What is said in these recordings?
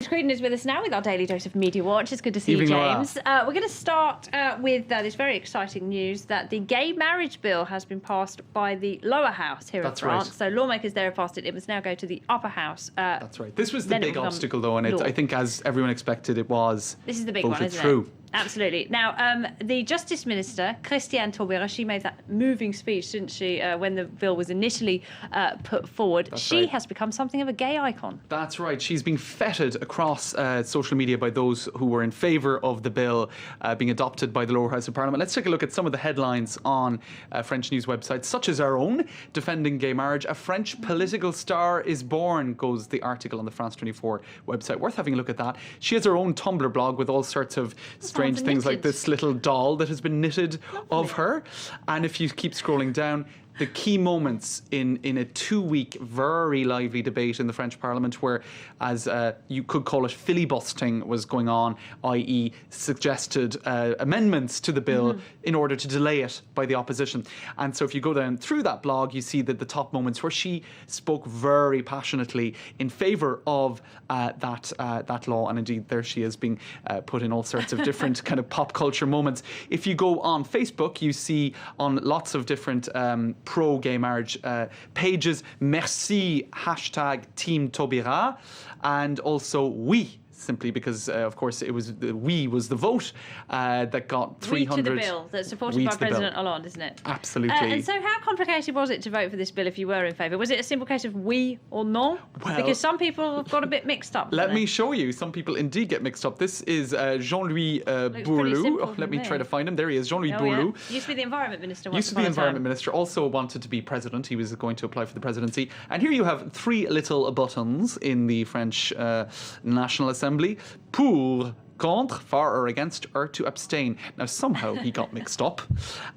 James CREEDON is with us now with our daily dose of Media Watch. It's good to see you, Evening, James. We're going to start with this very exciting news that the gay marriage bill has been passed by the lower house here in France. Right. So lawmakers there have passed it. It must now go to the upper house. That's right. This was the big obstacle, though, and I think, as everyone expected, it was This is the big one, isn't it? Absolutely. Now, the Justice Minister, Christiane Taubira, she made that moving speech, didn't she, when the bill was initially put forward. She has become something of a gay icon. That's right. She's being feted across social media by those who were in favour of the bill being adopted by the lower house of Parliament. Let's take a look at some of the headlines on French news websites, such as our own, defending gay marriage. A French political star is born, goes the article on the France 24 website. Worth having a look at that. She has her own Tumblr blog with all sorts of strange things like this little doll that has been knitted of her. And if you keep scrolling down, the key moments in a 2-week very lively debate in the French Parliament where, as you could call it, filibustering was going on, i.e. suggested amendments to the bill in order to delay it by the opposition. And so if you go down through that blog, you see that the top moments where she spoke very passionately in favour of that law. And indeed, there she is being put in all sorts of different kind of pop culture moments. If you go on Facebook, you see on lots of different pro-gay marriage pages, merci, hashtag Team Taubira, and also oui, simply because, of course, it was we was the vote that got 300. We to the bill that's supported by President Hollande, isn't it? Absolutely. And so how complicated was it to vote for this bill if you were in favour? Was it a simple case of oui or non? Well, because some people have got a bit mixed up. Let me show you. Some people indeed get mixed up. This is Jean-Louis Bourlou. Let me try to find him. There he is, Jean-Louis Bourlou. Yeah. Used to be the Environment Minister. Used to be the Environment Minister. Also wanted to be president. He was going to apply for the presidency. And here you have 3 little buttons in the French National Assembly. Pour, contre, for or against, or to abstain. Now, somehow he got mixed up.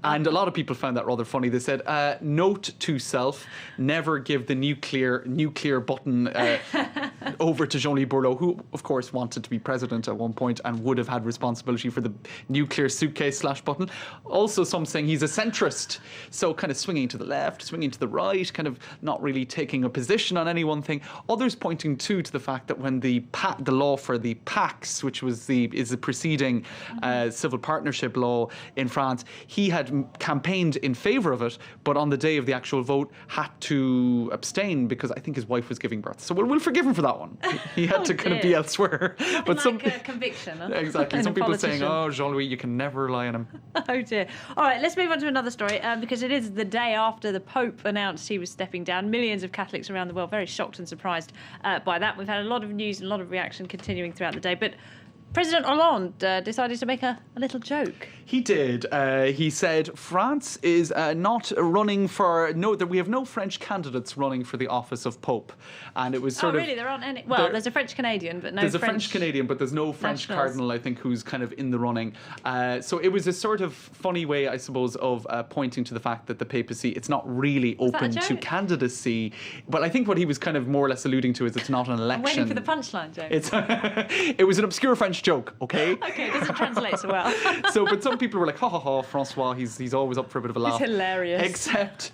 And a lot of people found that rather funny. They said, note to self, never give the nuclear button over to Jean-Louis Bourlou, who, of course, wanted to be president at one point and would have had responsibility for the nuclear suitcase / button. Also, some saying he's a centrist. So kind of swinging to the left, swinging to the right, kind of not really taking a position on any one thing. Others pointing, too, to the fact that when the law for the PACS, which was is the preceding civil partnership law in France, he had campaigned in favour of it, but on the day of the actual vote had to abstain because I think his wife was giving birth. So we'll forgive him for that one. He had to kind of be elsewhere. But like a conviction. Huh? Exactly. Some people saying, oh, Jean-Louis, you can never rely on him. Oh dear. All right, let's move on to another story because it is the day after the Pope announced he was stepping down. Millions of Catholics around the world very shocked and surprised by that. We've had a lot of news and a lot of reaction continuing throughout the day, but President Hollande decided to make a little joke. He did. He said France is not running for that we have no French candidates running for the office of Pope, and it was sort of. Oh really? There aren't any. Well, there's a French Canadian, but no. There's a French Canadian, but there's no French cardinal, I think, who's kind of in the running. So it was a sort of funny way, I suppose, of pointing to the fact that the papacy it's not really open to candidacy. But I think what he was kind of more or less alluding to is it's not an election. I'm waiting for the punchline, James. It was an obscure French joke, okay? Okay, it doesn't translate so well. But some people were like, ha ha ha, François, he's always up for a bit of a laugh. He's hilarious. Except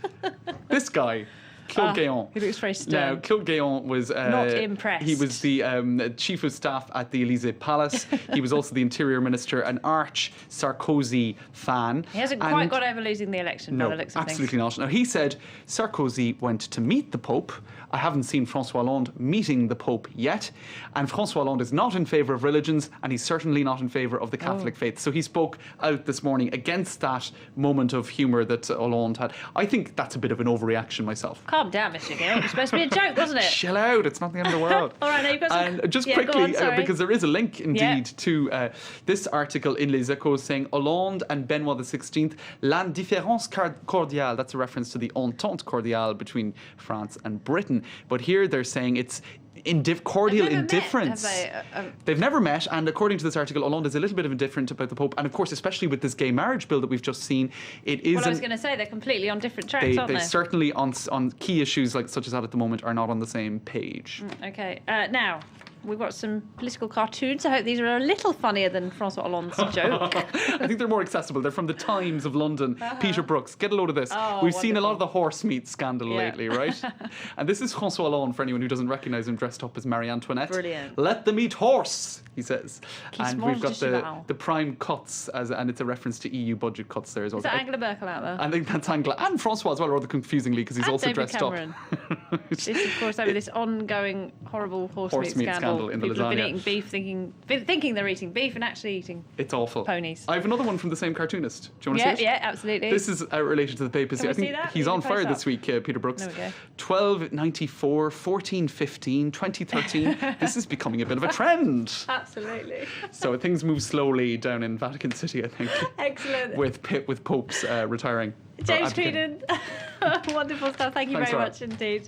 this guy, Claude Guéant. He looks very stern. Now, Claude Guéant was... not impressed. He was the chief of staff at the Élysée Palace. He was also the interior minister, an arch Sarkozy fan. He hasn't quite got over losing the election by the looks of things. Absolutely not. Now, he said Sarkozy went to meet the Pope. I haven't seen François Hollande meeting the Pope yet. And François Hollande is not in favour of religions, and he's certainly not in favour of the Catholic faith. So he spoke out this morning against that moment of humour that Hollande had. I think that's a bit of an overreaction myself. Calm down, Mr. Guéant. It was supposed to be a joke, wasn't it? Chill out. It's not the end of the world. All right, now you've got some... And just quickly, because there is a link indeed to this article in Les Echos saying Hollande and Benoit XVI, l'indifférence cordiale. That's a reference to the entente cordiale between France and Britain. But here they're saying it's cordial indifference. They've never met, and according to this article, Hollande is a little bit of indifferent about the Pope, and of course, especially with this gay marriage bill that we've just seen, it is. Well, I was going to say they're completely on different tracks, aren't they? They certainly on key issues like such as that at the moment are not on the same page. Okay, now. we've got some political cartoons. I hope these are a little funnier than François Hollande's joke. I think they're more accessible. They're from the Times of London. Peter Brookes, get a load of this. Oh, We've seen a lot wonderful. of the horse meat scandal lately, right? And this is François Hollande, for anyone who doesn't recognise him, dressed up as Marie Antoinette. Brilliant. Let them eat horse, he says. And we've got de cheval. the prime cuts, and it's a reference to EU budget cuts there as well. Is that Angela Merkel out there? I think that's Angela and Francois as well, rather confusingly, because he's And also David dressed Cameron. up. This, of course, over this ongoing horrible horse meat scandal. In the People have been lasagna. eating beef, thinking they're eating beef, and actually eating It's awful. ponies. I have another one from the same cartoonist. Do you want to see it? Yeah, absolutely. This is related to the papacy. Can we I think see that? he's You on can fire post this up. week, Peter Brookes. There we go. 1294, 1415, 2013. This is becoming a bit of a trend. Absolutely. So things move slowly down in Vatican City, I think, Excellent. with popes retiring. or James abdicating. CREEDON. Wonderful stuff. Thank you Thanks, very Laura. much indeed.